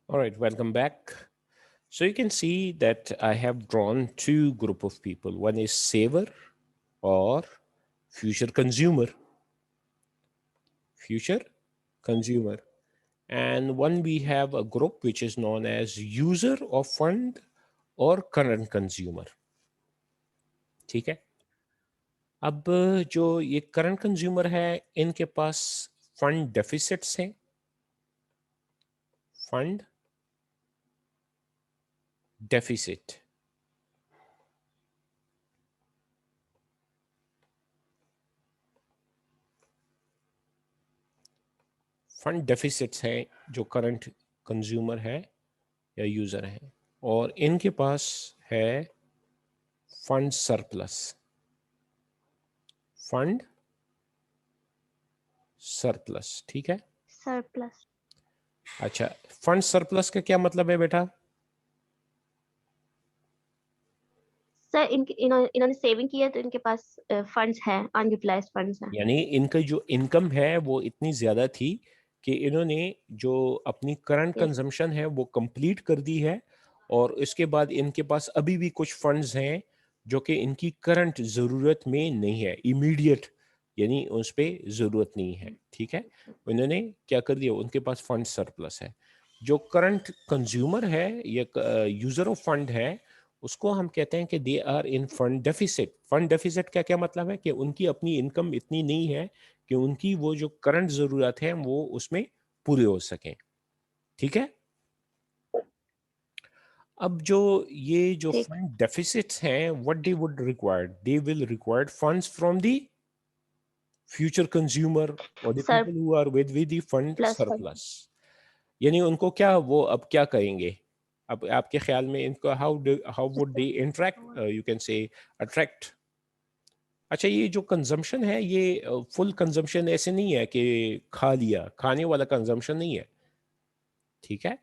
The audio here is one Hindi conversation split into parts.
All right, welcome back. So you can see that I have drawn two group of people. One is saver or future consumer, future consumer. And one we have a group which is known as user of fund और करंट कंज्यूमर. ठीक है. अब जो ये करंट कंज्यूमर है, इनके पास फंड डेफिसिट्स हैं. Fund deficit. फंड डेफिसिट्स हैं जो करंट कंज्यूमर है या यूजर है, और इनके पास है फंड सरप्लस. Fund surplus. ठीक है. सरप्लस। अच्छा, फंड सरप्लस का क्या मतलब है बेटा? सर इन्होंने सेविंग की है तो इनके पास फंड्स हैं, अनयूटिलाइज्ड फंड्स हैं। यानी इनका जो इनकम है वो इतनी ज्यादा थी कि इन्होंने जो अपनी करंट यस। कंजम्पशन है वो कंप्लीट कर दी है, और इसके बाद इनके पास अभी भी कुछ फंड्स हैं जो कि इनकी करंट ज़रूरत में नहीं है, इमीडिएट, यानी उस पर ज़रूरत नहीं है. ठीक है. उन्होंने क्या कर दिया, उनके पास फंड सरप्लस है. जो करंट कंज्यूमर है या यूज़र ऑफ फंड है, उसको हम कहते हैं कि they are in fund deficit. Fund deficit का क्या मतलब है कि उनकी अपनी इनकम इतनी नहीं है कि उनकी वो जो करंट ज़रूरत है वो उसमें पूरे हो सकें. ठीक है. अब जो ये जो ठीक। फंड डेफिसिट्स हैं, what they would require, they will required funds from the future consumer और the sir people who are with the fund plus fund. Surplus. यानी उनको क्या, वो अब क्या करेंगे? अब आपके ख्याल में इनको how would they interact, you can से अट्रैक्ट. अच्छा, ये जो कंजम्पशन है ये फुल कंजम्पशन ऐसे नहीं है कि खा लिया, खाने वाला कंजम्पशन नहीं है. ठीक है.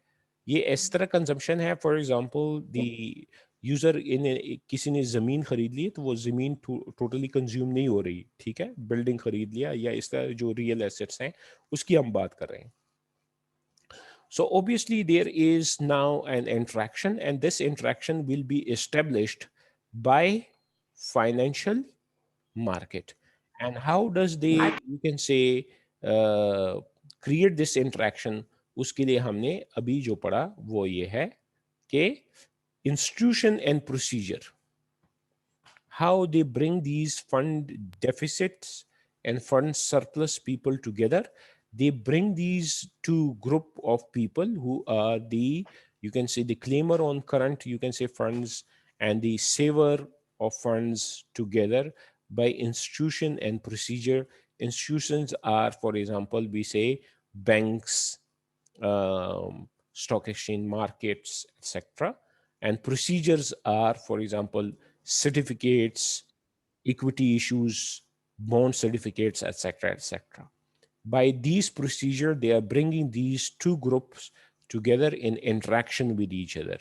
ये इस तरह कंजम्पशन है, फॉर एग्जांपल द यूजर इन, किसी ने ज़मीन खरीद ली तो वो ज़मीन टोटली कंज्यूम नहीं हो रही. ठीक है. बिल्डिंग खरीद लिया या इस तरह जो रियल एसेट्स हैं उसकी हम बात कर रहे हैं. So obviously there is now an interaction, and this interaction will be established by financial market. And how does they, you can say, uh, create this interaction? उसके लिए हमने अभी जो पढ़ा वो ये है कि institution and procedure, how they bring these fund deficits and fund surplus people together. They bring these two group of people who are the, you can say, the claimer on current, you can say, funds, and the saver of funds together by institution and procedure. Institutions are, for example, we say banks, stock exchange markets, etc. And procedures are, for example, certificates, equity issues, bond certificates, etc., etc. By these procedure, they are bringing these two groups together in interaction with each other.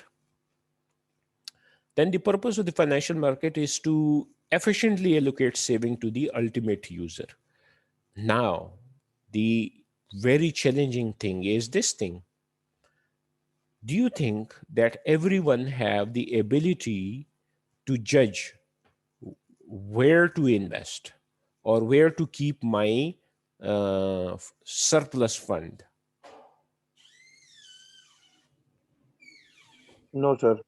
Then the purpose of the financial market is to efficiently allocate saving to the ultimate user. Now, the very challenging thing is this thing. Do you think that everyone have the ability to judge where to invest or where to keep my surplus fund? No, sir.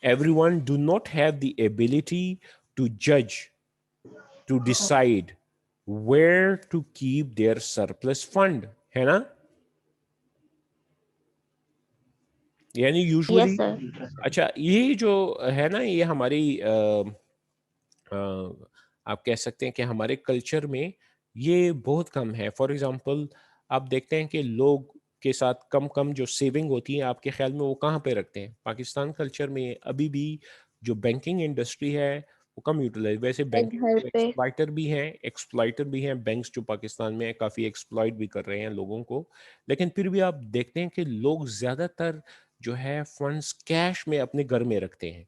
Everyone do not have the ability to judge, to decide where to keep their surplus fund, है ना? यानी यस यूजुअली, सर। अच्छा ये जो है ना, ये हमारी आप कह सकते हैं कि हमारे कल्चर में ये बहुत कम है. फॉर एग्जांपल, आप देखते हैं कि लोग के साथ कम कम जो सेविंग होती है, आपके ख्याल में वो कहाँ पे रखते हैं? पाकिस्तान कल्चर में अभी भी जो बैंकिंग इंडस्ट्री है वो कम यूटिलाइज. वैसे बैंकिंग घर पे। एक्सप्लाइटर भी हैं बैंक्स जो पाकिस्तान में काफ़ी एक्सप्लॉइट भी कर रहे हैं लोगों को. लेकिन फिर भी आप देखते हैं कि लोग ज़्यादातर जो है फंड्स कैश में अपने घर में रखते हैं.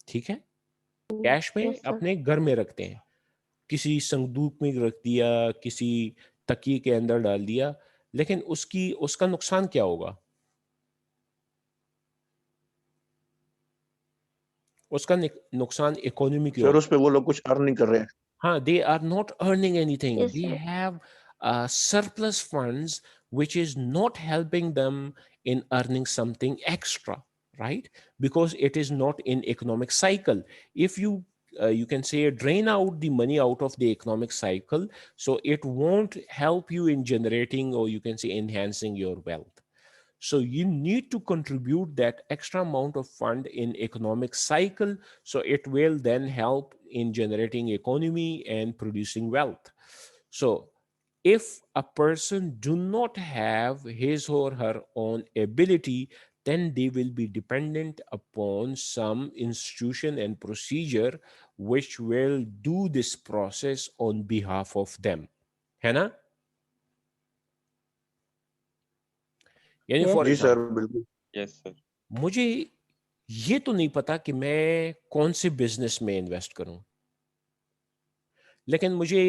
ठीक है. कैश में यस सर। अपने घर में रखते हैं, किसी संदूक में रख दिया, किसी तकिए के अंदर डाल दिया. लेकिन उसका नुकसान क्या होगा? उसका नुकसान इकोनॉमी की सर होता उस पे वो लोग कुछ अर्न नहीं कर रहे हैं। है। हाँ, they are not earning anything. Yes, They sir. have surplus funds which is not helping them in earning something extra, right? Because it is not in economic cycle. If you can say drain out the money out of the economic cycle, so it won't help you in generating, or you can say enhancing your wealth. So you need to contribute that extra amount of fund in economic cycle, so it will then help in generating economy and producing wealth. So if a person do not have his or her own ability, then they will be dependent upon some institution and procedure which will do this process on behalf of them. है ना? यानी Yes. फॉर जी सर, एग्जाम्पल बिल्कुल। Yes sir. मुझे ये तो नहीं पता कि मैं कौन से बिजनेस में इन्वेस्ट करूं, लेकिन मुझे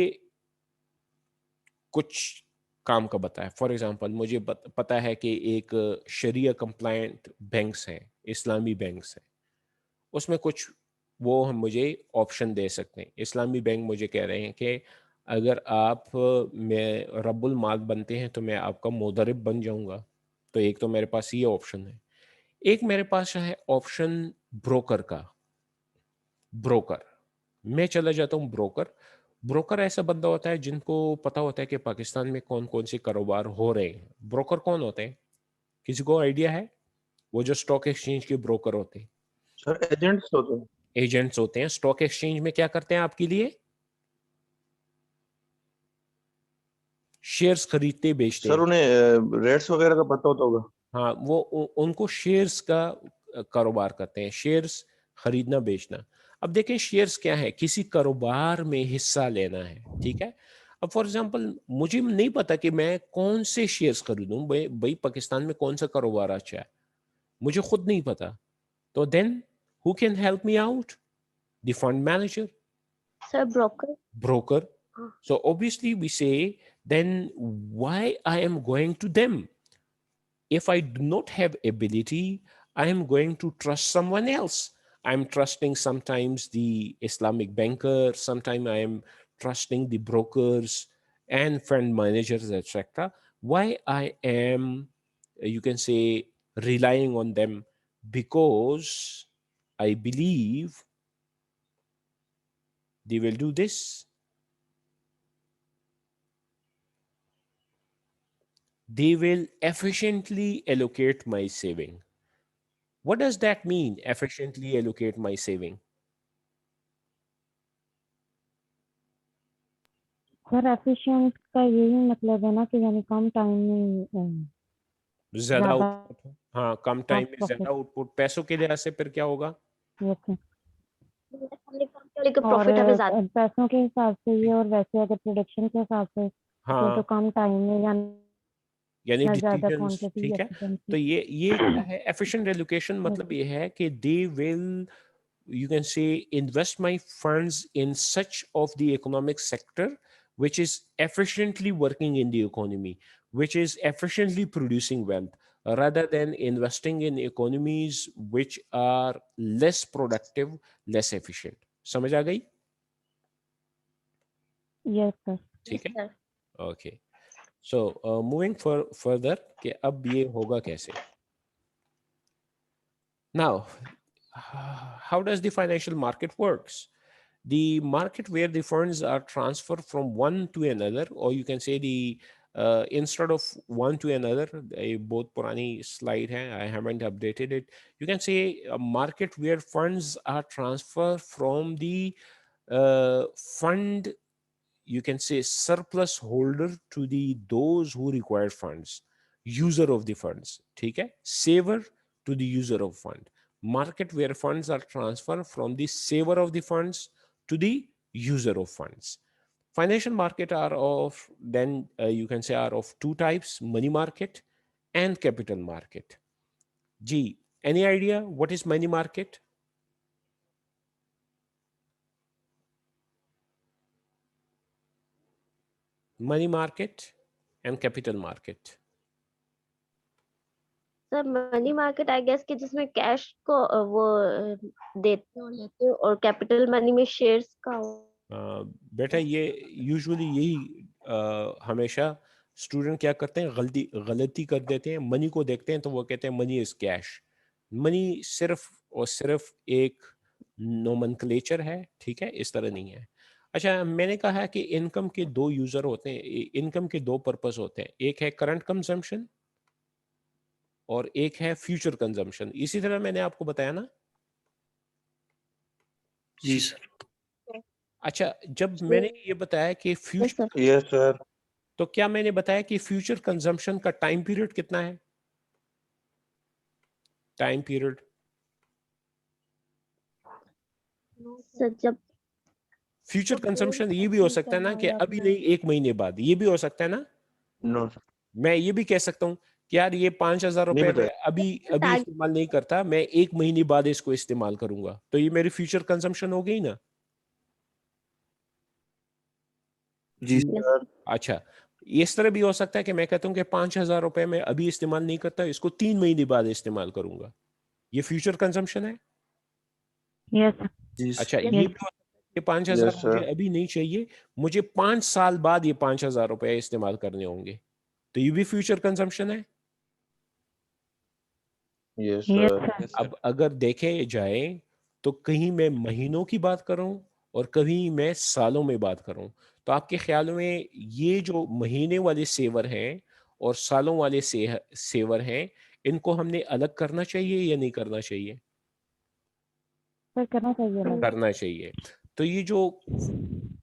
कुछ काम का पता है। फॉर एग्जांपल मुझे पता है कि एक शरिया कंप्लायंट बैंक्स हैं, इस्लामी बैंक्स हैं, उसमें कुछ वो हम मुझे ऑप्शन दे सकते हैं। इस्लामी बैंक मुझे कह रहे हैं कि अगर आप में रब्बुल माल बनते हैं तो मैं आपका मुदरिब बन जाऊंगा। तो एक तो मेरे पास ये ऑप्शन है। एक मेरे पास है ऑप्शन ब्रोकर का। ब्रोकर, मैं चला जाता हूँ ब्रोकर। ब्रोकर ऐसा बंदा होता है जिनको पता होता है कि पाकिस्तान में कौन कौन से कारोबार हो रहे हैं। ब्रोकर कौन होते हैं, किसी को आइडिया है? वो जो स्टॉक एक्सचेंज के ब्रोकर होते हैं, सर एजेंट्स होते हैं। एजेंट्स होते हैं। स्टॉक एक्सचेंज में क्या करते हैं आपके लिए? शेयर्स खरीदते बेचते सर हैं। उन्हें रेट्स वगैरह का पता होता होगा। हाँ, वो उनको शेयर्स का कारोबार करते हैं, शेयर्स खरीदना बेचना। अब देखें शेयर्स क्या है, किसी कारोबार में हिस्सा लेना है, ठीक है। अब फॉर एग्जांपल मुझे नहीं पता कि मैं कौन से शेयर्स खरीदूं। भाई भाई पाकिस्तान में कौन सा कारोबार अच्छा है, मुझे खुद नहीं पता। तो then who can help me out? The fund manager, Sir, broker. broker. Ah. So obviously we say, then why I am going to them? If I do not have ability, I am going to trust someone else. I'm trusting sometimes the Islamic banker, sometimes I am trusting the brokers and fund managers, etc. Why I am, you can say, relying on them? Because I believe they will do this. They will efficiently allocate my saving. What does that mean, efficiently allocate my saving? Sir efficient का यही मतलब है ना कि यानी कम टाइम में ज्यादा ज्यादा आउटपुट हो। हाँ, कम टाइम में प्रॉफिट। ज्यादा आउटपुट। पैसों के लिहाज से फिर क्या होगा? Yes sir. हमने काम किया लेकिन और प्रॉफिट हमें ज्यादा। पैसों के हिसाब से ये, और वैसे अगर प्रोडक्शन के हिसाब से तो हाँ, कम टाइम में यानी या ज्यादा डिसीजंस, क्वांटिटी ठीक है। एफिशिएंसी। तो ये क्या है एफिशिएंट एलोकेशन? मतलब ये है कि they will, you can say, invest my funds in such of the economic sector which is efficiently working in the economy, which is efficiently producing wealth, rather than investing in economies which are less productive, less efficient. समझ आ गई? Yes sir. ठीक है, Sir. Okay. So moving further कि अब ये होगा कैसे? Now, how does the financial market works? The market where the funds are transferred from one to another, or you can say the instead of one to another, both purani slide hai, I haven't updated it. You can say a market where funds are transferred from the fund, you can say, surplus holder to the those who require funds, user of the funds, ठीक है, saver to the user of fund. Market where funds are transferred from the saver of the funds to the user of funds. Financial market are of, then you can say, are of two types: money market and capital market. G, any idea what is money market? Money market and capital market. Sir money market I guess कि जिसमें कैश को देते हो लेते हो, और कैपिटल मनी में शेयर्स का बेटा ये यूजुअली यही हमेशा स्टूडेंट क्या करते हैं, गलती कर देते हैं। मनी को देखते हैं तो वो कहते हैं मनी इज कैश। मनी सिर्फ और सिर्फ एक नोमेनक्लेचर है, ठीक है, इस तरह नहीं है। अच्छा, मैंने कहा है कि इनकम के दो यूजर होते हैं, इनकम के दो पर्पस होते हैं, एक है करंट कंजम्पशन और एक है फ्यूचर कंजम्पशन। इसी तरह मैंने आपको बताया ना। जी सर। अच्छा, जब मैंने ये बताया कि फ्यूचर, सर यस सर। तो क्या मैंने बताया कि फ्यूचर कंजम्पशन का टाइम पीरियड कितना है? टाइम पीरियड सर जब फ्यूचर कंजम्पशन ये भी हो सकता है ना कि अभी नहीं, 1 महीने बाद, ये भी हो सकता है ना। नो मैं ये भी कह सकता हूँ कि यार ये 5,000 नहीं रुपए बताया। मैं अभी अभी इस्तेमाल नहीं करता, मैं 1 महीने बाद इसको इस्तेमाल करूंगा, तो ये मेरी फ्यूचर कंजम्पशन हो गई ना। जी सर। अच्छा, इस तरह भी हो सकता है कि मैं कहता हूँ कि 5,000 रुपए मैं अभी इस्तेमाल नहीं करता, इसको 3 महीने बाद इस्तेमाल करूंगा, ये फ्यूचर कंजम्पशन है। यस जी अच्छा, सर। ये भी हो सकता है कि 5,000 Yes, मुझे sir. अभी नहीं चाहिए, मुझे 5 साल बाद ये 5,000 रुपए इस्तेमाल करने होंगे, तो ये भी फ्यूचर कंजम्पशन है। Yes yes sir. सर। अब अगर देखे जाए तो कहीं मैं महीनों की बात करूं और कहीं मैं सालों में बात करूं, तो आपके ख्याल में ये जो महीने वाले सेवर हैं और सालों वाले सेवर हैं, इनको हमने अलग करना चाहिए या नहीं करना चाहिए? सर करना चाहिए ना। करना चाहिए। तो ये जो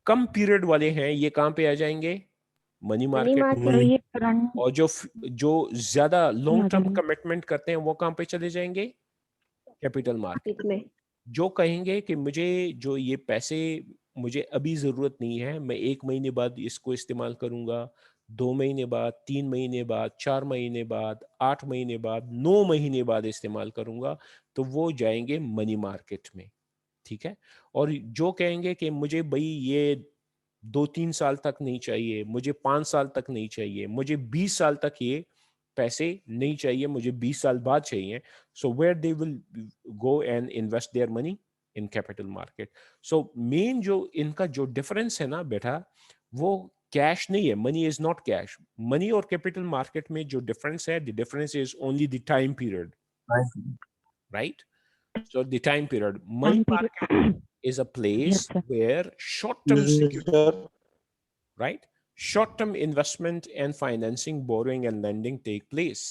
कम पीरियड वाले हैं ये कहाँ पे आ जाएंगे? Money money market. मार्केट तो ये करंट और जो ज्यादा लॉन्ग टर्म जाएंगे। कमिटमेंट करते हैं वो कहाँ पे चले जाएंगे? Capital market. में जो कहेंगे कि मुझे जो ये पैसे मुझे अभी ज़रूरत नहीं है, मैं 1 महीने बाद इसको इस्तेमाल करूंगा, 2 महीने बाद, 3 महीने बाद, 4 महीने बाद, 8 महीने बाद, 9 महीने बाद इस्तेमाल करूंगा, तो वो जाएंगे मनी मार्केट में, ठीक है। और जो कहेंगे कि मुझे भाई ये 2-3 साल तक नहीं चाहिए, मुझे 5 साल तक नहीं चाहिए, मुझे 20 साल तक ये पैसे नहीं चाहिए, मुझे 20 साल बाद चाहिए, so where they will go and invest their money in capital market. so main जो इनका जो डिफरेंस है ना बेटा, वो कैश नहीं है। Money is not cash. Money और कैपिटल मार्केट में जो डिफरेंस है, the difference is only the time period, right? so the time period, money time market period. is a place yes sir. where short-term Yes, sir. right? Short-term investment and financing, borrowing and lending take place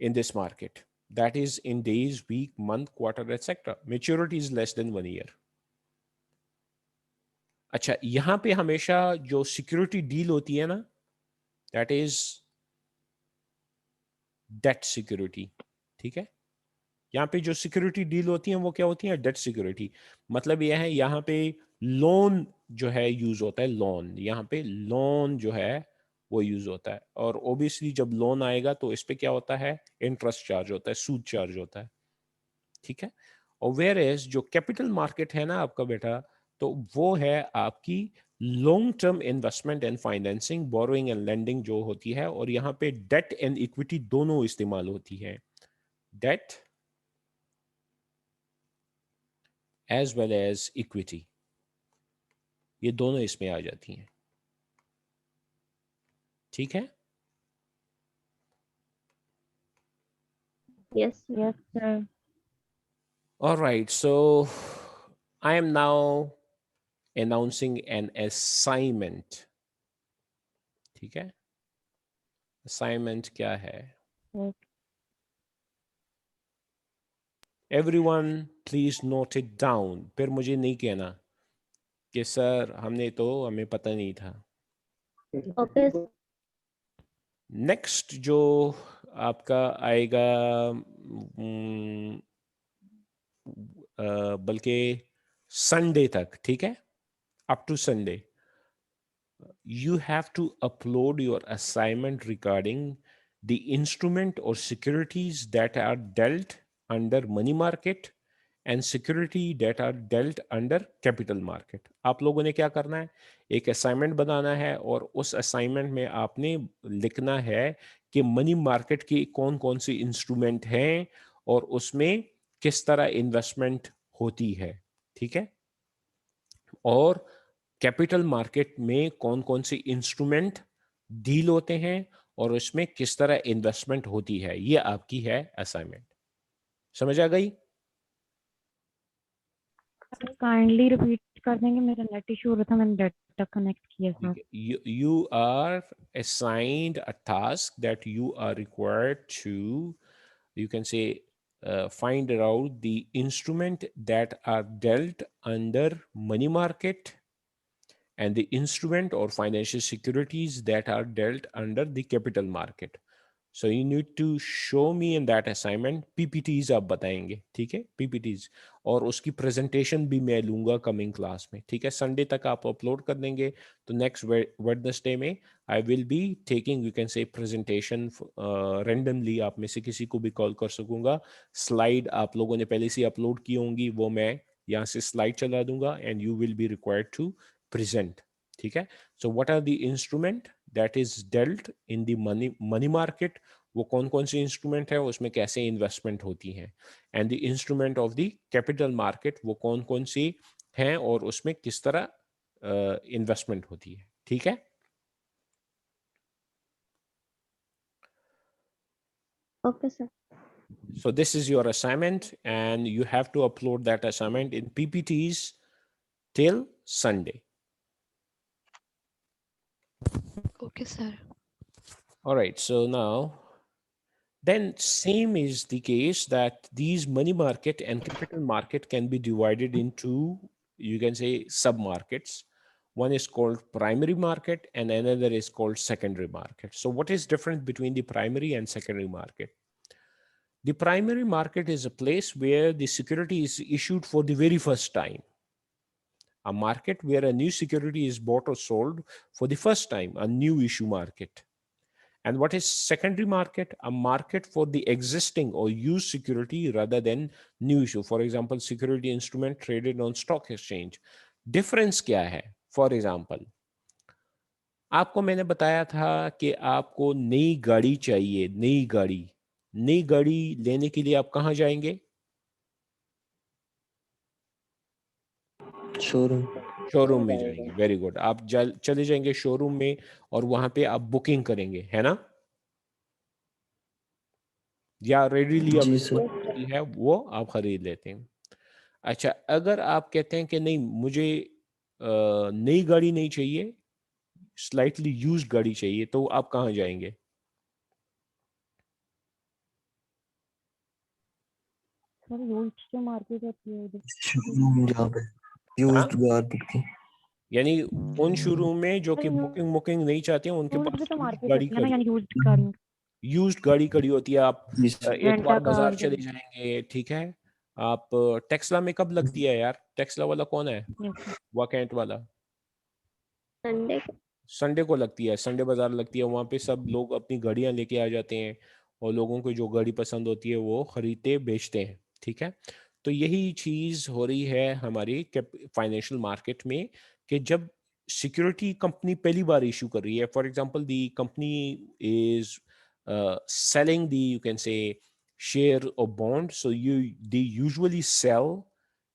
in this market. That is in days, week, month, quarter, etc. Maturity is less than 1 year. अच्छा, यहां पे हमेशा जो सिक्योरिटी डील होती है ना, दैट इज डेट सिक्योरिटी, ठीक है। यहाँ पे जो सिक्योरिटी डील होती है वो क्या होती है? Debt security. मतलब यह है यहाँ पे लोन जो है यूज होता है, लोन, यहाँ पे लोन जो है वो यूज होता है। और ओबियसली जब लोन आएगा तो इस पे क्या होता है? इंटरेस्ट चार्ज होता है, सूद चार्ज होता है, ठीक है। और वेयर एज जो कैपिटल मार्केट है ना आपका बेटा, तो वो है आपकी long term investment and financing, borrowing and lending जो होती है, और यहाँ पे डेट एंड इक्विटी दोनों इस्तेमाल होती है। Debt as well as equity, ये दोनों इसमें आ जाती हैं, ठीक है। Yes yes sir. All right, so I am now announcing an assignment, ठीक है। असाइनमेंट क्या है? Everyone please note it down। फिर मुझे नहीं कहना कि सर हमें पता नहीं था। ओके नेक्स्ट जो आपका आएगा, बल्कि संडे तक, ठीक है, up to Sunday you have to upload your assignment regarding the instrument or securities that are dealt under money market and security that are dealt under capital market। आप लोगों ने क्या करना है? एक असाइनमेंट बनाना है और उस असाइनमेंट में आपने लिखना है कि मनी मार्केट की कौन कौन सी इंस्ट्रूमेंट हैं और उसमें किस तरह इन्वेस्टमेंट होती है, ठीक है, और कैपिटल मार्केट में कौन कौन सी इंस्ट्रूमेंट डील होते हैं और उसमें किस तरह इन्वेस्टमेंट होती है। ये आपकी है असाइनमेंट। समझ आ गई? काइंडली रिपीट कर देंगे, मेरा नेट इशू हो रहा था, मैंने डाटा कनेक्ट किया था। You are assigned a task that you are required to, you can say, find out the instrument that are dealt under money market and the instrument or financial securities that are dealt under the capital market. So you need to show me in that assignment PPTs आप बताएंगे, ठीक है, PPTs, और उसकी प्रेजेंटेशन भी मैं लूंगा कमिंग क्लास में, ठीक है। संडे तक आप अपलोड कर देंगे तो नेक्स्ट वेडनेसडे में आई will be taking, you can से, प्रेजेंटेशन रेंडमली। आप में से किसी को भी कॉल कर सकूंगा। स्लाइड आप लोगों ने पहले से अपलोड की होंगी, वो मैं यहाँ से स्लाइड चला दूंगा and you will be required to present, ठीक है। So what are the instrument that is dealt in the money market, वो कौन कौन सी इंस्ट्रूमेंट है, उसमें कैसे इन्वेस्टमेंट होती है, and the instrument of the capital market, वो कौन कौन सी हैं और उसमें किस तरह इन्वेस्टमेंट होती है, ठीक है। Okay, sir. So this is your assignment and you have to upload that assignment in PPTs till Sunday. Okay, sir. All right, so now then same is the case that these money market and capital market can be divided into, you can say, sub markets. One is called primary market and another is called secondary market. So what is different between the primary and secondary market? The primary market is a place where the security is issued for the very first time. A market where a new security is bought or sold for the first time, a new issue market. And what is secondary market? A market for the existing or used security rather than new issue. For example, security instrument traded on stock exchange. Difference क्या है? For example, आपको मैंने बताया था कि आपको नई गाड़ी चाहिए, नई गाड़ी लेने के लिए आप कहाँ जाएंगे? शोरूम में जाएंगे। Very good. आप चले जाएंगे शोरूम में और वहां पे आप बुकिंग करेंगे, है ना, या रेडीली अवेलेबल है वो आप खरीद लेते हैं। अच्छा, अगर आप कहते हैं कि नहीं मुझे नई गाड़ी नहीं चाहिए, स्लाइटली यूज्ड गाड़ी चाहिए, तो आप कहाँ जाएंगे? सर यूज्ड जो मार्केट होती है उधर, शोरूम जहाँ पे यूज्ड कार बिकती, यानी उन शोरूम में जो कि सर बुकिंग नहीं चाहते हैं, उनके यूज्ड पास भी तो मार्केट गाड़ी होती है ना, खड़ी, यानी यूज्ड कार यूज्ड गाड़ी खड़ी होती है। आप जी सर। एक बार रेंटा बाजार कार चले जाएंगे, ठीक है। आप टेक्सला में कब लगती है यार? टेक्सला वाला कौन है? वैकेंट वाला संडे को। संडे को लगती है, संडे बाजार लगती है। वहाँ पे सब लोग अपनी गाड़ियाँ लेके आ जाते हैं और लोगों को जो गाड़ी पसंद होती है वो खरीदते बेचते हैं, ठीक है। तो यही चीज़ हो रही है हमारी फाइनेंशियल मार्केट में कि जब सिक्योरिटी कंपनी पहली बार इशू कर रही है, for example the company is selling the, you can say, share or bond, so they usually sell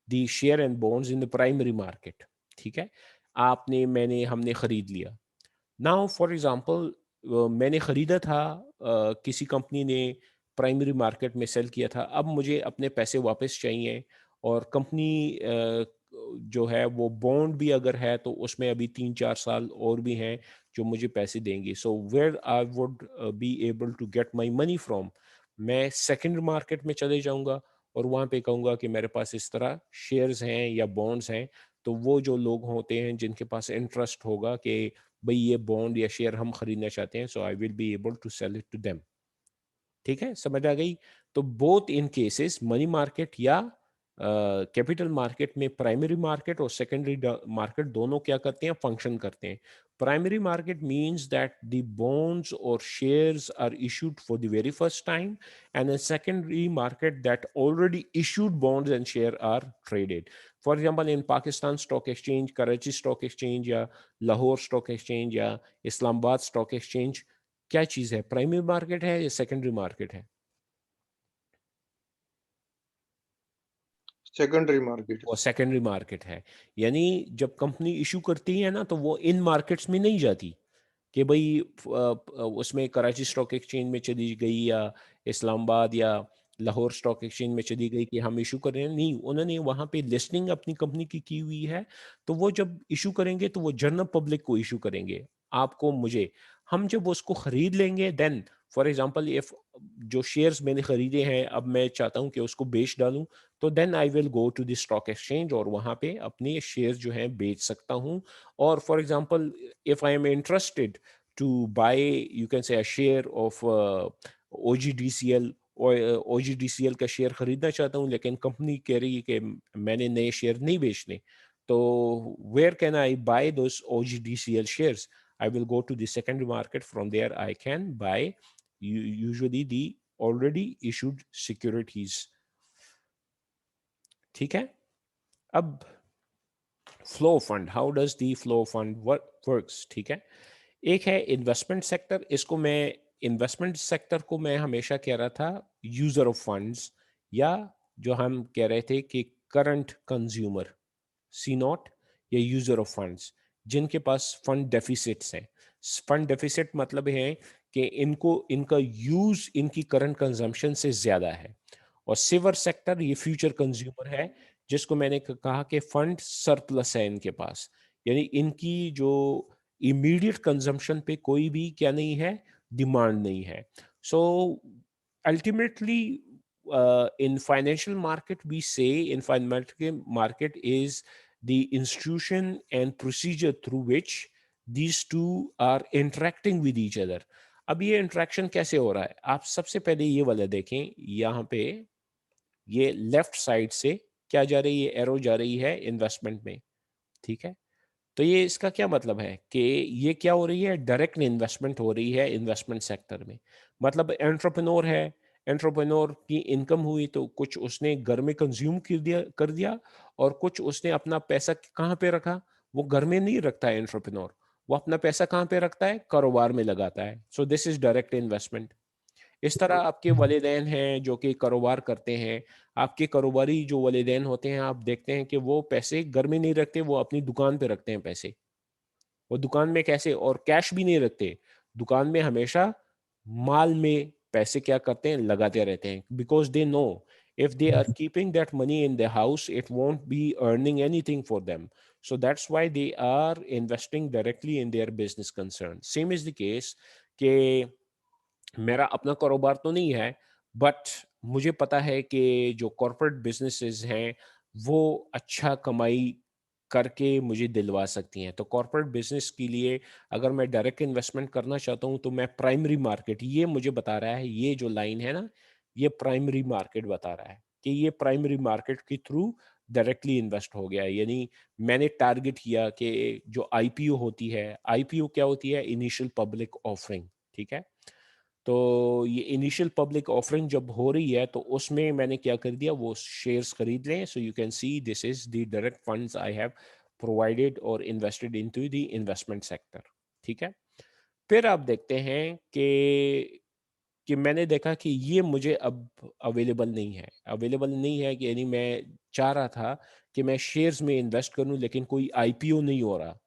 the share and bonds in the primary market, ठीक है। आपने, मैंने, हमने खरीद लिया। नाउ फॉर एग्जांपल मैंने खरीदा था, किसी कंपनी ने प्राइमरी मार्केट में सेल किया था, अब मुझे अपने पैसे वापस चाहिए और कंपनी जो है वो बॉन्ड भी अगर है तो उसमें अभी 3-4 साल और भी हैं जो मुझे पैसे देंगे। So where I would be able to get my money from? मैं सेकेंडरी मार्केट में चले जाऊंगा और वहाँ पे कहूँगा कि मेरे पास इस तरह शेयर्स हैं या बॉन्ड्स हैं। तो वो जो लोग होते हैं जिनके पास इंटरेस्ट होगा कि भाई ये बॉन्ड या शेयर हम खरीदना चाहते हैं, so I will be able to sell it to them, ठीक है, समझ आ गई। तो both in cases, money market या कैपिटल मार्केट में, प्राइमरी मार्केट और सेकेंडरी मार्केट दोनों क्या करते हैं? फंक्शन करते हैं। Primary market means that the bonds और shares are issued for the very first time, and a secondary market that already issued bonds and share are traded. For example, in Pakistan Stock Exchange, Karachi Stock Exchange या Lahore Stock Exchange या Islamabad Stock Exchange, क्या चीज है, प्राइमरी मार्केट है या सेकेंडरी मार्केट है? Secondary market. वो सेकेंडरी मार्केट है। यानी जब कंपनी इशू करती है ना तो वो इन मार्केट्स में नहीं जाती कि भाई उसमें कराची स्टॉक एक्सचेंज में चली गई या इस्लामाबाद या लाहौर स्टॉक एक्सचेंज में चली गई कि हम इशू कर रहे हैं। नहीं, उन्होंने वहाँ पे लिस्टिंग अपनी कंपनी की हुई है, तो वो जब इशू करेंगे तो वो जनरल पब्लिक को इशू करेंगे, आपको मुझे। हम जब उसको खरीद लेंगे देन फॉर एग्जांपल इफ जो शेयर्स मैंने खरीदे हैं अब मैं चाहता हूँ कि उसको बेच डालूं, तो then I will go to the stock exchange और वहाँ पे अपने शेयर्स जो हैं बेच सकता हूँ। और for example if I am interested to buy, you can say, a share of OGDCL और OGDCL का शेयर खरीदना चाहता हूँ, लेकिन कंपनी कह रही है कि मैंने नए शेयर नहीं बेचने, तो where can I buy those OGDCL shares? I will go to the secondary market. From there I can buy usually the already issued securities. ठीक है। अब flow fund, how does the flow fund works? ठीक है, एक है इन्वेस्टमेंट सेक्टर। इसको मैं इन्वेस्टमेंट सेक्टर को मैं हमेशा कह रहा था यूजर ऑफ फंड्स, या जो हम कह रहे थे कि करंट कंज्यूमर, सी नॉट, या यूजर ऑफ फंड्स, जिनके पास फंड डेफिसिट्स हैं। फंड डेफिसिट मतलब है कि इनको इनका यूज इनकी करंट कंजम्पशन से ज्यादा है। और सिवर सेक्टर ये फ्यूचर कंज्यूमर है, जिसको मैंने कहा कि फंड सरप्लस है इनके पास, यानी इनकी जो इमीडिएट कंजम्पशन पे कोई भी क्या नहीं है, डिमांड नहीं है। So ultimately in financial market we say in financial market is the institution and procedure through which these two are interacting with each other. अब ये इंटरेक्शन कैसे हो रहा है, आप सबसे पहले ये वाला देखें, यहाँ पे ये लेफ्ट साइड से क्या जा रही है, एरो जा रही है इन्वेस्टमेंट में। ठीक है, तो ये इसका क्या मतलब है कि ये क्या हो रही है, डायरेक्ट इन्वेस्टमेंट हो रही है इन्वेस्टमेंट सेक्टर में। मतलब एंटरप्रेन्योर है, एंटरप्रेन्योर की इनकम हुई तो कुछ उसने घर में कंज्यूम कर दिया और कुछ उसने अपना पैसा कहाँ पे रखा, वो घर में नहीं रखता है एंटरप्रेन्योर, वो अपना पैसा कहाँ पे रखता है, कारोबार में लगाता है। So this is direct investment. इस तरह आपके वालिदैन हैं जो कि कारोबार करते हैं, आपके कारोबारी जो वालिदैन होते हैं, आप देखते हैं कि वो पैसे घर में नहीं रखते, वो अपनी दुकान पे रखते हैं पैसे। वो दुकान में कैसे, और कैश भी नहीं रखते दुकान में, हमेशा माल में पैसे क्या करते हैं, लगाते रहते हैं, because they know if they are keeping that money in the house it won't be earning anything for them, so that's why they are investing directly in their business concern. Same is the case कि मेरा अपना कारोबार तो नहीं है, बट मुझे पता है कि जो कॉर्पोरेट बिजनेसेस हैं वो अच्छा कमाई करके मुझे दिलवा सकती हैं। तो कॉर्पोरेट बिजनेस के लिए अगर मैं डायरेक्ट इन्वेस्टमेंट करना चाहता हूँ तो मैं प्राइमरी मार्केट, ये मुझे बता रहा है, ये जो लाइन है ना, ये प्राइमरी मार्केट बता रहा है कि ये प्राइमरी मार्केट के थ्रू डायरेक्टली इन्वेस्ट हो गया है। यानी मैंने टारगेट किया कि जो आईपीओ होती है, आईपीओ क्या होती है, इनिशियल पब्लिक ऑफरिंग। ठीक है, तो ये इनिशियल पब्लिक ऑफरिंग जब हो रही है तो उसमें मैंने क्या कर दिया, वो शेयर्स खरीद लें। So you can see this is the direct funds I have provided और invested into the investment sector. ठीक है, फिर आप देखते हैं कि मैंने देखा कि ये मुझे अब अवेलेबल नहीं है कि यानी मैं चाह रहा था कि मैं शेयर्स में इन्वेस्ट करूं लेकिन कोई आईपीओ नहीं हो रहा।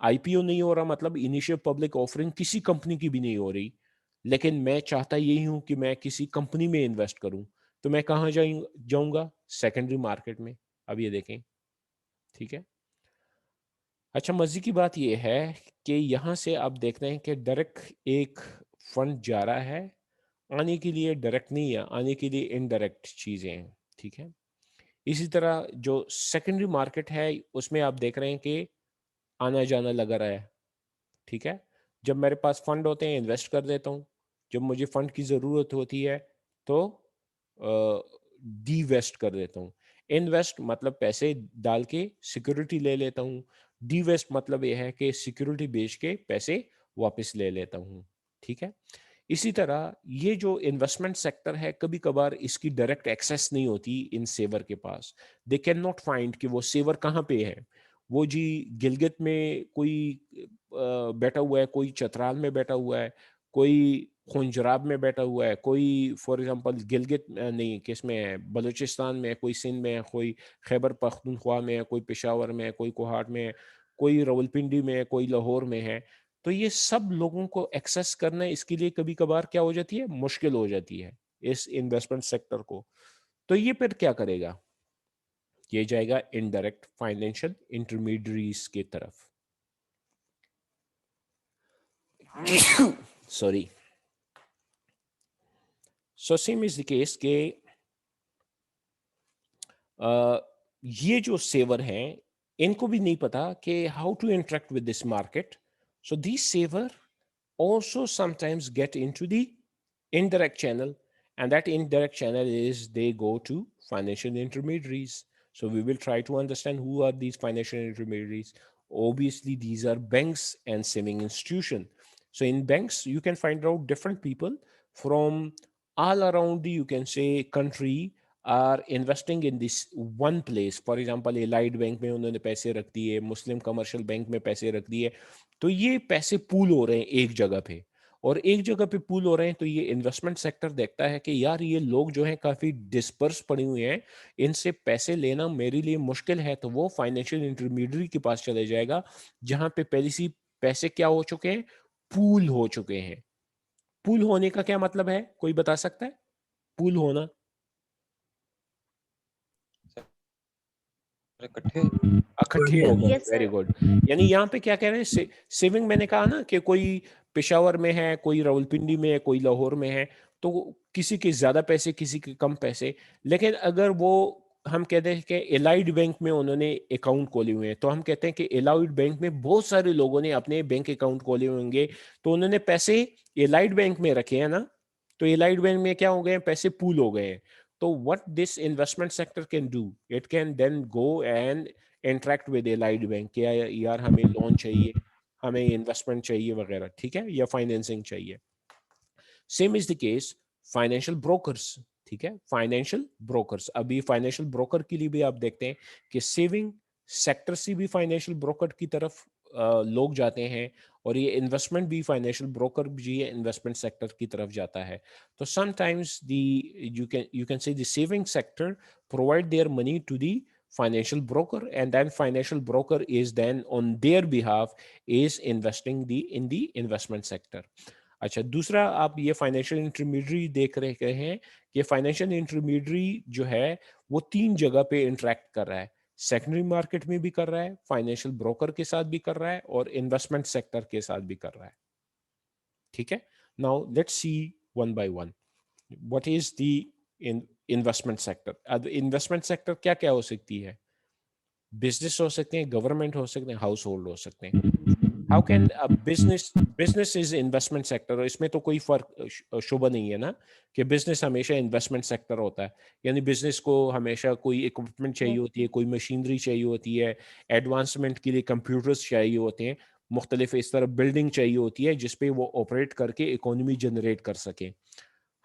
आईपीओ नहीं हो रहा मतलब इनिशियल पब्लिक ऑफरिंग किसी कंपनी की भी नहीं हो रही, लेकिन मैं चाहता यही हूं कि मैं किसी कंपनी में इन्वेस्ट करूं। तो मैं कहाँ जाऊंगा, सेकेंडरी मार्केट में। अब ये देखें, ठीक है। अच्छा, मजे की बात यह है कि यहाँ से आप देख रहे हैं कि डायरेक्ट एक फंड जा रहा है, आने के लिए डायरेक्ट नहीं है, आने के लिए इनडायरेक्ट चीज़ें हैं। ठीक है, इसी तरह जो सेकेंडरी मार्केट है उसमें आप देख रहे हैं कि आना जाना लगा रहा है। ठीक है, जब मेरे पास फंड होते हैं इन्वेस्ट कर देता हूँ, जब मुझे फंड की ज़रूरत होती है तो डी-वेस्ट कर देता हूँ। इन्वेस्ट मतलब पैसे डाल के सिक्योरिटी ले लेता हूँ, डी-वेस्ट मतलब यह है कि सिक्योरिटी बेच के पैसे वापस ले लेता हूँ। ठीक है, इसी तरह ये जो इन्वेस्टमेंट सेक्टर है, कभी कभार इसकी डायरेक्ट एक्सेस नहीं होती इन सेवर के पास। दे कैन नॉट फाइंड कि वो सेवर कहाँ पे है। वो जी गिलगित में कोई बैठा हुआ है, कोई चतराल में बैठा हुआ है, कोई खुंजराब में बैठा हुआ है, कोई फॉर एग्जांपल गिलगित नहीं किस में है, बलूचिस्तान में है, कोई सिंध में है, कोई खैबर पख्तूनख्वा में है, कोई पेशावर में है, कोई कोहाट में है, कोई रावलपिंडी में है, कोई लाहौर में है। तो ये सब लोगों को एक्सेस करना इसके लिए कभी कभार क्या हो जाती है, मुश्किल हो जाती है इस इन्वेस्टमेंट सेक्टर को। तो ये फिर क्या करेगा, ये जाएगा इनडायरेक्ट फाइनेंशियल इंटरमीडियरीज की तरफ। Sorry. So same is the case के ये जो सेवर हैं इनको भी नहीं पता कि how to interact with this market. So this saver also sometimes get into the indirect channel, and that indirect channel is they go to financial intermediaries. So we will try to understand who are these financial intermediaries. Obviously these are banks and saving institution. So in banks you can find out different people from all around the, you can say, country are investing in this one place. For example Allied Bank में उन्होंने पैसे रख दिए, मुस्लिम कमर्शियल बैंक में पैसे रख दिए, तो ये पैसे पूल हो रहे हैं एक जगह पे, और एक जगह पे पूल हो रहे हैं। तो ये इन्वेस्टमेंट सेक्टर देखता है कि यार ये लोग जो हैं काफी डिस्पर्स पड़े हुए हैं, इनसे पैसे लेना मेरे लिए मुश्किल है, तो वो फाइनेंशियल इंटरमीडियरी के पास चले जाएगा जहां पे पहले सी पैसे क्या हो चुके हैं, पूल हो चुके हैं। पूल होने का क्या मतलब है, कोई बता सकता है? पूल होना इकट्ठे इकट्ठे हो गए। Yes, sir. Very good. यानी यहाँ पे क्या कह रहे हैं, सेविंग मैंने कहा ना कि कोई पेशावर में है, कोई रावलपिंडी में है, कोई लाहौर में है, तो किसी के ज्यादा पैसे किसी के कम पैसे। लेकिन अगर वो हम कहते हैं कि एलाइड बैंक में उन्होंने अकाउंट खोले हुए हैं, तो हम कहते हैं कि एलाइड बैंक में बहुत सारे लोगों ने अपने बैंक अकाउंट खोले होंगे, तो उन्होंने पैसे एलाइड बैंक में रखे हैं ना, तो एलाइड बैंक में क्या हो गए हैं, पैसे पूल हो गए हैं। तो what this investment sector can do, it can then go and interact with allied bank कि यार हमें लोन चाहिए, हमें इन्वेस्टमेंट चाहिए वगैरह, ठीक है, या फाइनेंसिंग चाहिए। Same is the case financial brokers, ठीक है, फाइनेंशियल ब्रोकर्स। अभी फाइनेंशियल ब्रोकर के लिए भी आप देखते हैं कि सेविंग सेक्टर से भी फाइनेंशियल ब्रोकर की तरफ लोग जाते हैं, और ये इन्वेस्टमेंट भी फाइनेंशियल ब्रोकर भी इन्वेस्टमेंट सेक्टर की तरफ जाता है। तो sometimes the you can say the saving sector provide their money to the financial broker, and then financial broker is then on their behalf is investing in the investment sector. अच्छा, दूसरा आप ये फाइनेंशियल इंटरमीडियरी देख रहे हैं कि फाइनेंशियल इंटरमीडियरी जो है वो 3 जगह पे इंटरेक्ट कर रहा है, सेकेंडरी मार्केट में भी कर रहा है, फाइनेंशियल ब्रोकर के साथ भी कर रहा है, और इन्वेस्टमेंट सेक्टर के साथ भी कर रहा है। ठीक है, now let's see one by one what is the investment sector. अब इन्वेस्टमेंट सेक्टर क्या क्या हो सकती है, बिजनेस हो सकते हैं, गवर्नमेंट हो सकते हैं, हाउस होल्ड हो सकते हैं। How can business is investment sector, और इसमें तो कोई फर्क शुबा नहीं है ना कि बिजनेस हमेशा इन्वेस्टमेंट सेक्टर होता है। यानी बिजनेस को हमेशा कोई इक्विपमेंट चाहिए होती है, कोई मशीनरी चाहिए होती है, एडवांसमेंट के लिए कंप्यूटर्स चाहिए होते हैं, मुख्तलिफ इस तरह बिल्डिंग चाहिए होती है जिसपे वो ऑपरेट करके इकोनॉमी जनरेट कर सके।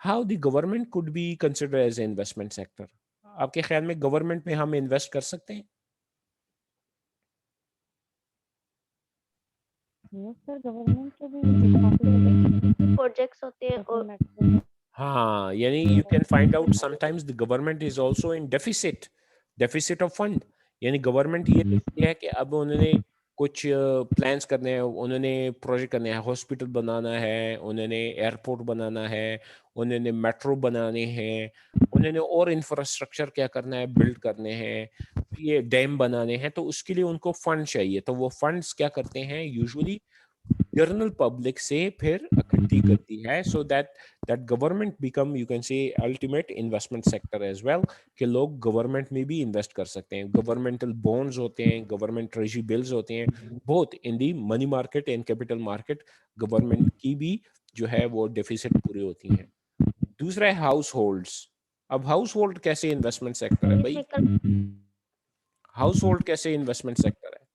How the government could be consider as investment sector. आपके ख्याल में गवर्नमेंट में हम इन्वेस्ट कर सकते हैं? यस सर, गवर्नमेंट के भी काफी प्रोजेक्ट्स होते हैं और मैक्सिमम हाँ, यानी you can find out sometimes the government is also in deficit of fund. यानी गवर्नमेंट ये देखती है कि अब उन्होंने कुछ प्लान्स करने हैं, उन्होंने प्रोजेक्ट करने हैं, हॉस्पिटल बनाना है, उन्होंने एयरपोर्ट बनाना है, उन्होंने मेट्रो बनाने हैं, उन्होंने और इंफ्रास्ट्रक्चर क्या करना है, बिल्ड करने हैं, ये डैम बनाने हैं, तो उसके लिए उनको फंड चाहिए। तो वो फंड्स क्या करते हैं, यूजुअली जनरल पब्लिक से फिर इकट्ठी करती है, so that government become, you can say, ultimate investment sector as well, कि लोग गवर्नमेंट में भी इन्वेस्ट कर सकते हैं। गवर्नमेंटल बॉन्ड्स होते हैं, गवर्नमेंट ट्रेजरी बिल्स होते हैं, both in the money market and capital market government की भी जो है वो डेफिसिट पूरी होती है। दूसरा है हाउस होल्ड्स। अब हाउस होल्ड कैसे इन्वेस्टमेंट सेक्टर है भाई? हाउस होल्ड कैसे इन्वेस्टमेंट सेक्टर है?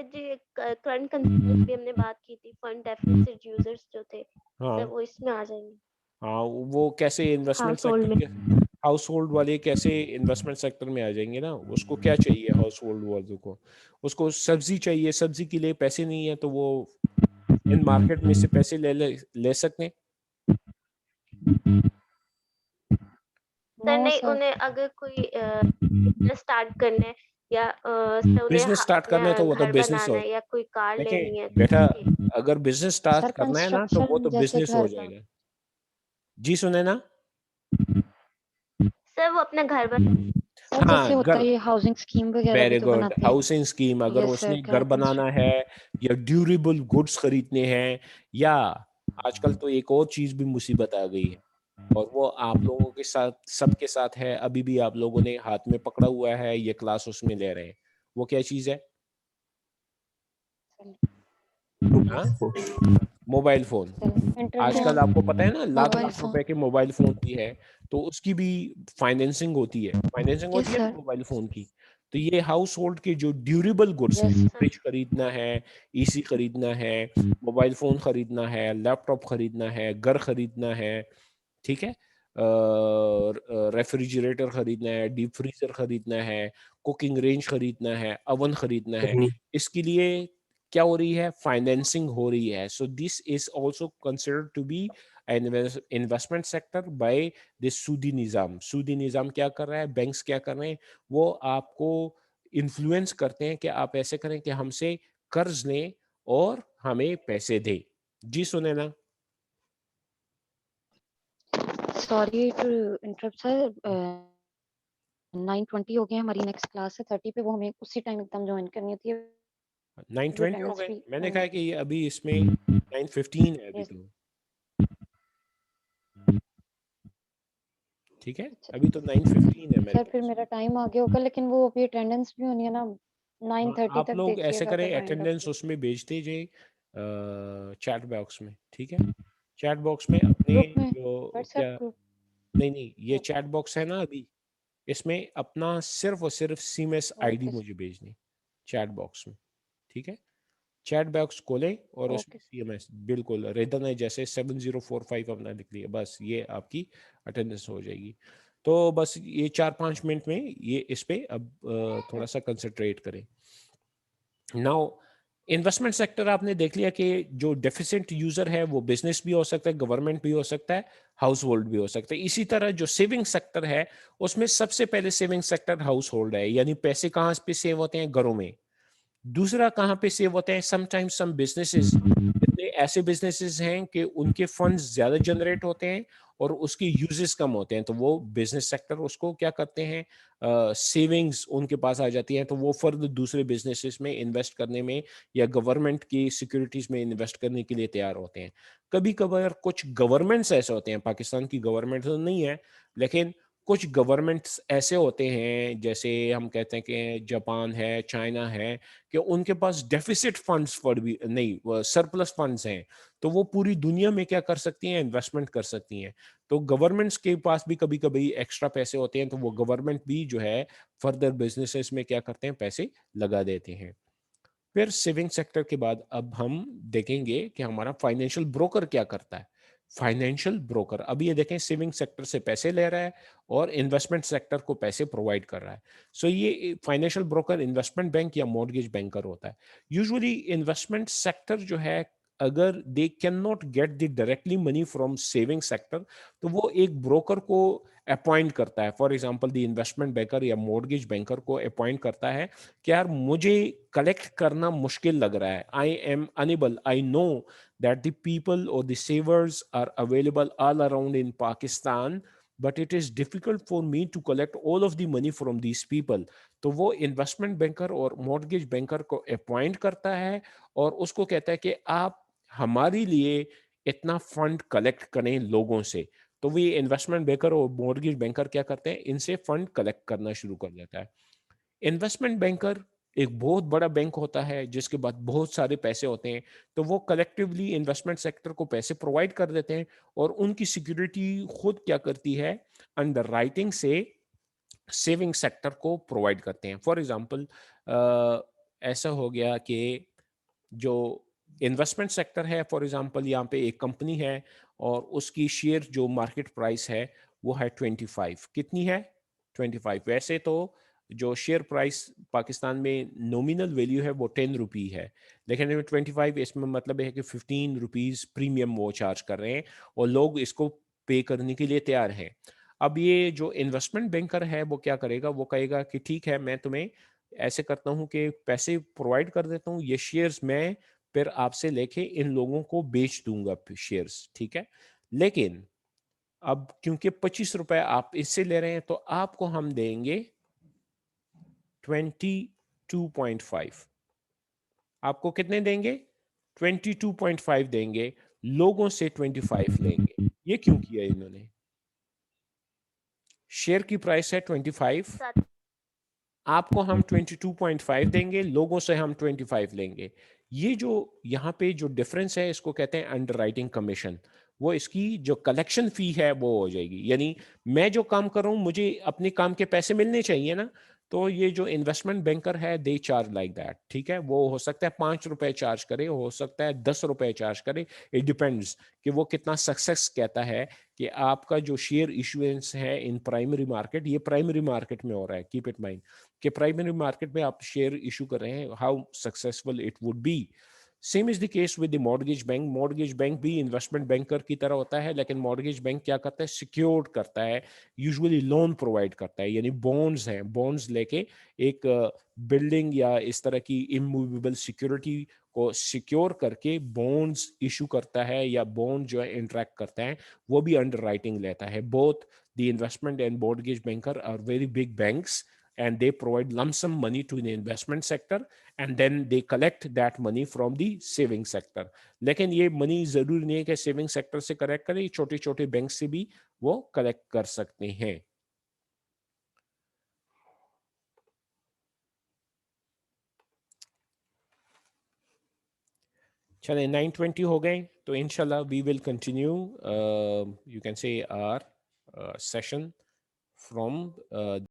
जी करंट कंज्यूमर्स भी हमने बात की थी, फंड डेफिसिट यूजर्स जो थे, हाँ वो इसमें आ जाएंगे। हाँ, वो कैसे investment Household sector house hold वाले कैसे इन्वेस्टमेंट सेक्टर में आ जाएंगे ना, उसको क्या चाहिए हाउस होल्ड वालों को, उसको सब्जी चाहिए, सब्जी के लिए पैसे नहीं है तो वो इन मार्केट में से पैसे ले सकते हैं। सर नो नहीं, सर उन्हें अगर कोई बिजनेस स्टार्ट करना है या सर उन्हें बिजनेस स्टार्ट करना है तो वो तो घर बिजनेस बनाना हो, है या कोई कार देखें लेनी है तो बेटा, उसके अगर बिजनेस स्टार्ट सर करना है ना तो वो कंस्ट्रक्शन तो जैसे बिजनेस हो घर का जाएगा। जी सुने ना, सर वो अपना घर बना सर जैसे हाँ होता घर, है ये हाउसिंग स्कीम वगैरह भी वेरी तो गुड, बनाते हैं। हाउसिंग स्कीम, अगर यस सर, उसने घर घर बनाना कंस्ट्रक्ट है या ड्यूरेबल गुड्स खरीदने हैं, या आजकल तो एक और चीज भी मुसीबत आ गई है और वो आप लोगों के साथ, सबके साथ है, अभी भी आप लोगों ने हाथ में पकड़ा हुआ है, ये क्लास उसमें ले रहे हैं, वो क्या चीज है? हाँ, मोबाइल फोन। आजकल इंटरनेट। आपको पता है ना, लाख मोबाइल लाख फोन। रुपए के मोबाइल फोन भी है, तो उसकी भी फाइनेंसिंग होती है, फाइनेंसिंग यस होती है ना सर। मोबाइल फोन की। तो ये हाउस होल्ड के जो ड्यूरेबल गुड्स यस हैं, सर। फ्रिज खरीदना है, एसी खरीदना है, मोबाइल फोन खरीदना है, लैपटॉप खरीदना है, घर खरीदना है, ठीक है, रेफ्रिजरेटर खरीदना है, डीप फ्रीजर खरीदना है, कुकिंग रेंज खरीदना है, अवन खरीदना है, इसके लिए क्या हो रही है? फाइनेंसिंग हो रही है। So this is also considered to be investment sector by this सूदी निज़ाम। सूदी निज़ाम क्या कर रहा है, बैंक्स क्या कर रहे हैं, वो आपको इन्फ्लुएंस करते हैं कि आप ऐसे करें कि हमसे कर्ज लें और हमें पैसे दें। जी सुने ना, सॉरी टू इंटरप्ट सर, 9:20 हो गए हैं, हमारी नेक्स्ट क्लास है 30 पे, वो हमें उसी टाइम एकदम ज्वाइन करनी होती है। 9:20 हो अटेंडेंस गए, फ्री। मैंने कहा कि ये अभी इसमें 9:15 है अभी यस। तो, ठीक है, अभी तो 9:15 है मेरे सर फिर पास। मेरा टाइम आ गया होगा, लेकिन वो अभी अटेंडेंस भी होनी है ना, 9:30 आप तक लोग ऐसे देखिएगा करें, अगर ज्वाइन अटेंडेंस करते हैं। उसमें भेज दीजिए चैट बॉक्स में, ठीक है, चैट बॉक्स में अपने ग्रुप में, जो व्हाट्सएप क्या, ग्रुप। नहीं नहीं, ये चैट बॉक्स है ना अभी, इसमें अपना सिर्फ और सिर्फ सीएमएस आईडी ओके मुझे भेजनी चैट बॉक्स में, ठीक है, चैट बॉक्स खोलें और उसमें ओके। सीएमएस बिल्कुल रिदन है जैसे 7045 अपना लिख लिया, बस ये आपकी अटेंडेंस हो जाएगी। तो बस ये 4-5 मिनट में ये इस पे अब थोड़ा सा कंसंट्रेट करें। नाउ इन्वेस्टमेंट सेक्टर आपने देख लिया कि जो डेफिशिएंट यूजर है वो बिजनेस भी हो सकता है, गवर्नमेंट भी हो सकता है, हाउस होल्ड भी हो सकता है। इसी तरह जो सेविंग सेक्टर है उसमें सबसे पहले सेविंग सेक्टर हाउस होल्ड है, यानी पैसे कहाँ पे सेव होते हैं? घरों में। दूसरा कहाँ पे सेव होते हैं? समटाइम्स सम बिजनेसेस, कितने ऐसे बिजनेसेस हैं कि उनके फंड्स ज्यादा जनरेट होते हैं और उसके यूजेस कम होते हैं, तो वो बिजनेस सेक्टर उसको क्या करते हैं, सेविंग्स उनके पास आ जाती हैं, तो वो फर्दर दूसरे बिजनेसेस में इन्वेस्ट करने में या गवर्नमेंट की सिक्योरिटीज में इन्वेस्ट करने के लिए तैयार होते हैं। कभी कभार कुछ गवर्नमेंट्स ऐसे होते हैं, पाकिस्तान की गवर्नमेंट तो नहीं है, लेकिन कुछ गवर्नमेंट्स ऐसे होते हैं, जैसे हम कहते हैं कि जापान है, चाइना है, कि उनके पास डेफिसिट फंड्स पर भी नहीं, सरप्लस फंड्स हैं, तो वो पूरी दुनिया में क्या कर सकती हैं? इन्वेस्टमेंट कर सकती हैं। तो गवर्नमेंट्स के पास भी कभी कभी एक्स्ट्रा पैसे होते हैं, तो वो गवर्नमेंट भी जो है फर्दर बिजनेसेस में क्या करते हैं? पैसे लगा देते हैं। फिर सेविंग सेक्टर के बाद अब हम देखेंगे कि हमारा फाइनेंशियल ब्रोकर क्या करता है। फाइनेंशियल ब्रोकर, अब ये देखें, सेविंग सेक्टर से पैसे ले रहा है और इन्वेस्टमेंट सेक्टर को पैसे प्रोवाइड कर रहा है। सो ये फाइनेंशियल ब्रोकर इन्वेस्टमेंट बैंक या मॉर्गेज बैंकर होता है। यूजुअली इन्वेस्टमेंट सेक्टर जो है, अगर they can not get the directly money from saving sector, तो वो एक ब्रोकर को अपॉइंट करता है। For example the investment banker या मॉर्गेज बैंकर को अपॉइंट करता है कि यार मुझे कलेक्ट करना मुश्किल लग रहा है, I am unable, I know that the people or the savers are available all around in Pakistan, but it is difficult for me to collect all of the money from these people. तो वो इन्वेस्टमेंट बैंकर और मॉर्गेज बैंकर को अपॉइंट करता है और उसको कहता है कि आप हमारे लिए इतना फंड कलेक्ट करें लोगों से। तो वो ये इन्वेस्टमेंट बैंकर और मॉर्गेज बैंकर क्या करते हैं? इनसे फंड कलेक्ट करना शुरू कर देता है। इन्वेस्टमेंट बैंकर एक बहुत बड़ा बैंक होता है जिसके बाद बहुत सारे पैसे होते हैं, तो वो कलेक्टिवली इन्वेस्टमेंट सेक्टर को पैसे प्रोवाइड कर देते हैं और उनकी सिक्योरिटी खुद क्या करती है? अंडर राइटिंग से सेविंग सेक्टर को प्रोवाइड करते हैं। फॉर एग्जांपल ऐसा हो गया कि जो इन्वेस्टमेंट सेक्टर है, फॉर एग्जांपल यहाँ पे एक कंपनी है और उसकी शेयर जो मार्केट प्राइस है वो है 25। कितनी है? 25। वैसे तो जो शेयर प्राइस पाकिस्तान में नॉमिनल वैल्यू है वो 10 रुपी है, लेकिन 25 इसमें मतलब है कि 15 रुपीज़ प्रीमियम वो चार्ज कर रहे हैं और लोग इसको पे करने के लिए तैयार हैं। अब ये जो इन्वेस्टमेंट बैंकर है वो क्या करेगा, वो कहेगा कि ठीक है मैं तुम्हें ऐसे करता हूँ कि पैसे प्रोवाइड कर देता हूँ, ये शेयर्स मैं फिर आपसे लेके इन लोगों को बेच दूंगा शेयर्स, ठीक है। लेकिन अब क्योंकि 25 रुपए आप इससे ले रहे हैं तो आपको हम देंगे 22.5। आपको कितने देंगे? 22.5 देंगे, लोगों से 25 लेंगे। ये क्यों किया इन्होंने? शेयर की प्राइस है 25, आपको हम 22.5 देंगे, लोगों से हम 25 लेंगे। ये जो यहाँ पे जो डिफरेंस है इसको कहते हैं अंडरराइटिंग कमीशन। वो इसकी जो कलेक्शन फी है वो हो जाएगी। यानी मैं जो काम कर रहा हूँ मुझे अपने काम के पैसे मिलने चाहिए ना, तो ये जो इन्वेस्टमेंट बैंकर है दे चार्ज लाइक दैट, ठीक है। वो हो सकता है 5 रुपए चार्ज करे, हो सकता है 10 रुपए चार्ज करे, इट डिपेंड्स कि वो कितना सक्सेस कहता है कि आपका जो शेयर इशुएंस है इन प्राइमरी मार्केट, ये प्राइमरी मार्केट में हो रहा है, कीप इट माइंड कि प्राइमरी मार्केट में आप शेयर इशू कर रहे हैं, how successful it would be. Same is the case with the mortgage bank. Mortgage bank भी इन्वेस्टमेंट बैंकर की तरह होता है, लेकिन मॉर्गेज बैंक क्या करता है, सिक्योर्ड करता है, यूजुअली लोन प्रोवाइड करता है, यानी बॉन्ड्स हैं, बॉन्ड्स लेके एक बिल्डिंग या इस तरह की इमूवेबल सिक्योरिटी को सिक्योर करके बॉन्ड्स इशू करता है, या बॉन्ड जो है इंटरेक्ट करता है, वो भी अंडर राइटिंग लेता है। Both the investment and mortgage banker are very big banks and they provide lump sum money to the investment sector and then they collect that money from the saving sector. लेकिन ये मनी जरूरी नहीं है कि सेविंग सेक्टर से कलेक्ट करें, छोटे छोटे बैंक से भी वो कलेक्ट कर सकते हैं। चले 9:20 हो गए, तो इंशाल्लाह we will continue you can say our session from